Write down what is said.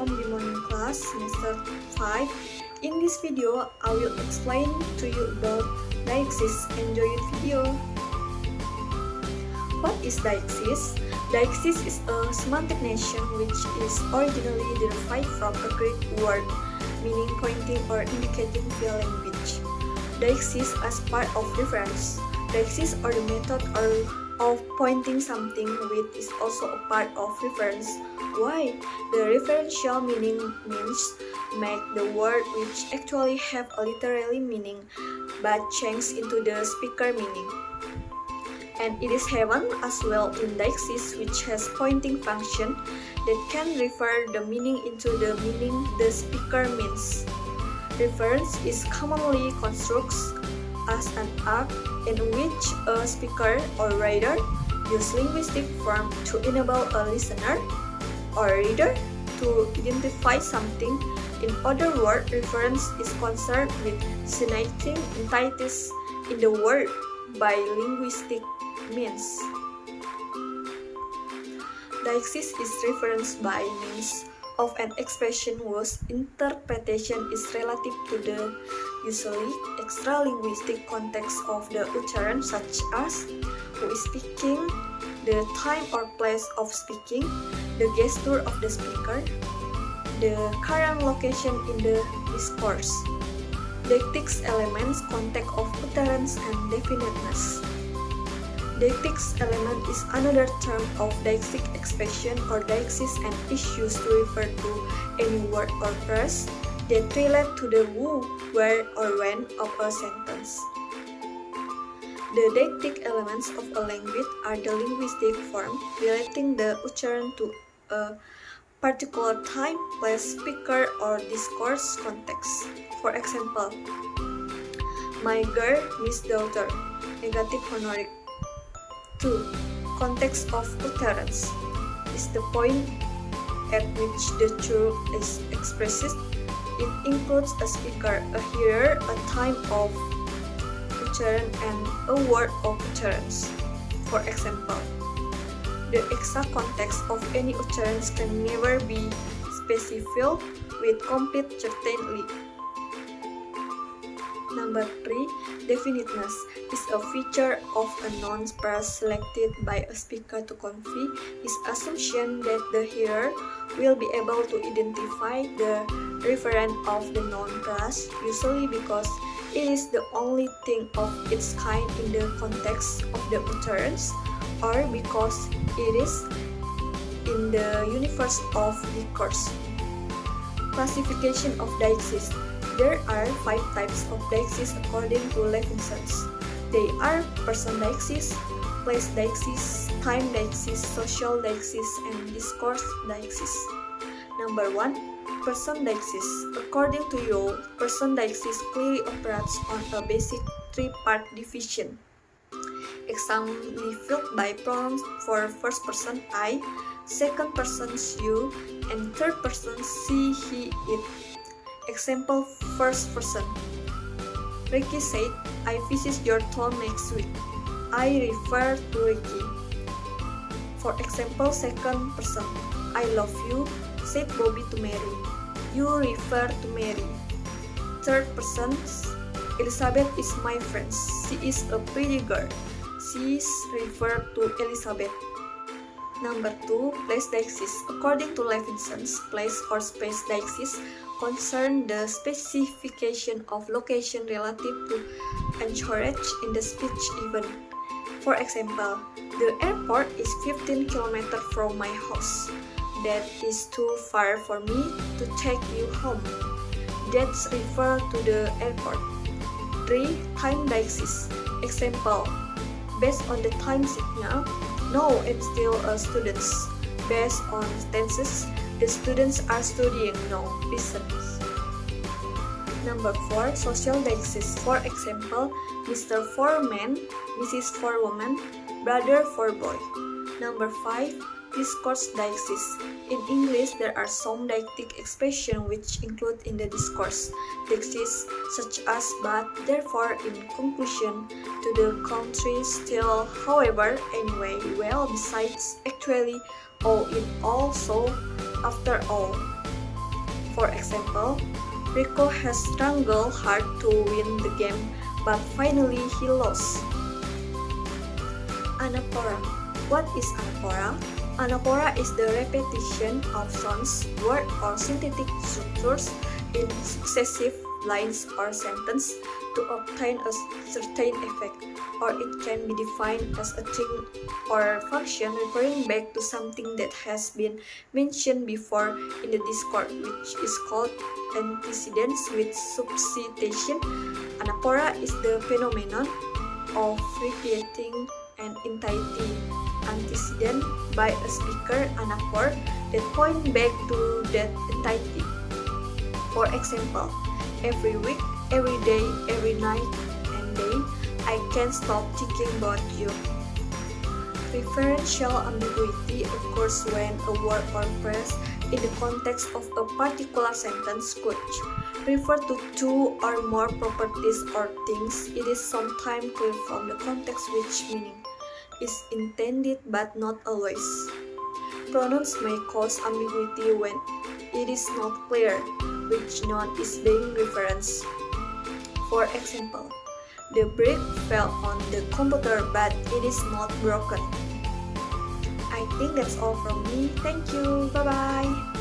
from B.Morning class semester 5. In this video, I will explain to you about Deixis. Enjoy the video. What is Deixis? Deixis is a semantic notion which is originally derived from a Greek word meaning pointing or indicating via language. Deixis as part of reference. Deixis or the method of pointing something with is also a part of reference. Why? The referential meaning means make the word which actually have a literary meaning but change into the speaker meaning. And it is happen as well in Deixis, which has pointing function that can refer the meaning into the meaning the speaker means. Reference is commonly constructed as an act in which a speaker or writer use linguistic form to enable a listener or reader to identify something. In other words, reference is concerned with signaling entities in the word by linguistic means. Deixis is reference by means of an expression whose interpretation is relative to the usually extra-linguistic context of the ucharan, such as who is speaking, the time or place of speaking, the gesture of the speaker, the current location in the discourse. Deictic elements context of utterance and definiteness. Deictic element is another term of deixis expression or deixis and is used to refer to any word or phrase that relate to the who, where, or when of a sentence. The deictic elements of a language are the linguistic form relating the ucharan to a particular time, place, speaker, or discourse context. For example, my girl, Miss daughter, negative honorific. 2. Context of utterance is the point at which the truth is expressed. It includes a speaker, a hearer, a time of ucharan, and a word of utterance. For example, the exact context of any utterance can never be specified with complete certainty. Number 3. Definiteness is a feature of a noun phrase selected by a speaker to convey his assumption that the hearer will be able to identify the referent of the noun phrase, usually because it is the only thing of its kind in the context of the utterance, or because it is in the universe of discourse. Classification of deixis. There are 5 types of deixis according to Levinson. They are person deixis, place deixis, time deixis, social deixis, and discourse deixis. Number 1. Person deixis. According to Yule, person deixis clearly operates on a basic 3-part division. Exemplified by pronouns for first person I, second person you, and third person she, he, it. Example, first person. Ricky said, I visit your town next week. I refer to Ricky. For example, second person. I love you, said Bobby to Mary. You refer to Mary. Third person. Elizabeth is my friend. She is a pretty girl. She is referred to Elizabeth. Number 2. Place deixis. According to Levinson's, place or space deixis concern the specification of location relative to anchorage in the speech event. For example, the airport is 15 km from my house. That is too far for me to take you home. That's refer to the airport. 3. Time deixis. Example, based on the time signal. No, it's still a students. Based on tenses, the students are studying. No, listen. Number 4. Social deixis. For example, Mr. for man, Mrs. for woman, brother for boy. Number 5. Discourse deixis. In English, there are some deictic expressions which include in the discourse deixis, such as but, therefore, in conclusion, to the contrary, still, however, anyway, well, besides, actually, all in all, so, after all. For example, Rico has struggled hard to win the game, but finally he lost. Anaphora. What is anaphora? Anaphora is the repetition of sounds, words, or synthetic structures in successive lines or sentences to obtain a certain effect, or it can be defined as a thing or function referring back to something that has been mentioned before in the discourse, which is called antecedents with substitution. Anaphora is the phenomenon of repeating an entity antecedent by a speaker anaphor that point back to that entity. For example, every week, every day, every night and day, I can't stop thinking about you. Referential ambiguity occurs when a word or phrase in the context of a particular sentence could refer to two or more properties or things. It is sometimes clear from the context which meaning is intended but not always. Pronouns may cause ambiguity when it is not clear which noun is being referenced. For example, the brick fell on the computer but it is not broken. I think that's all from me. Thank you. Bye bye.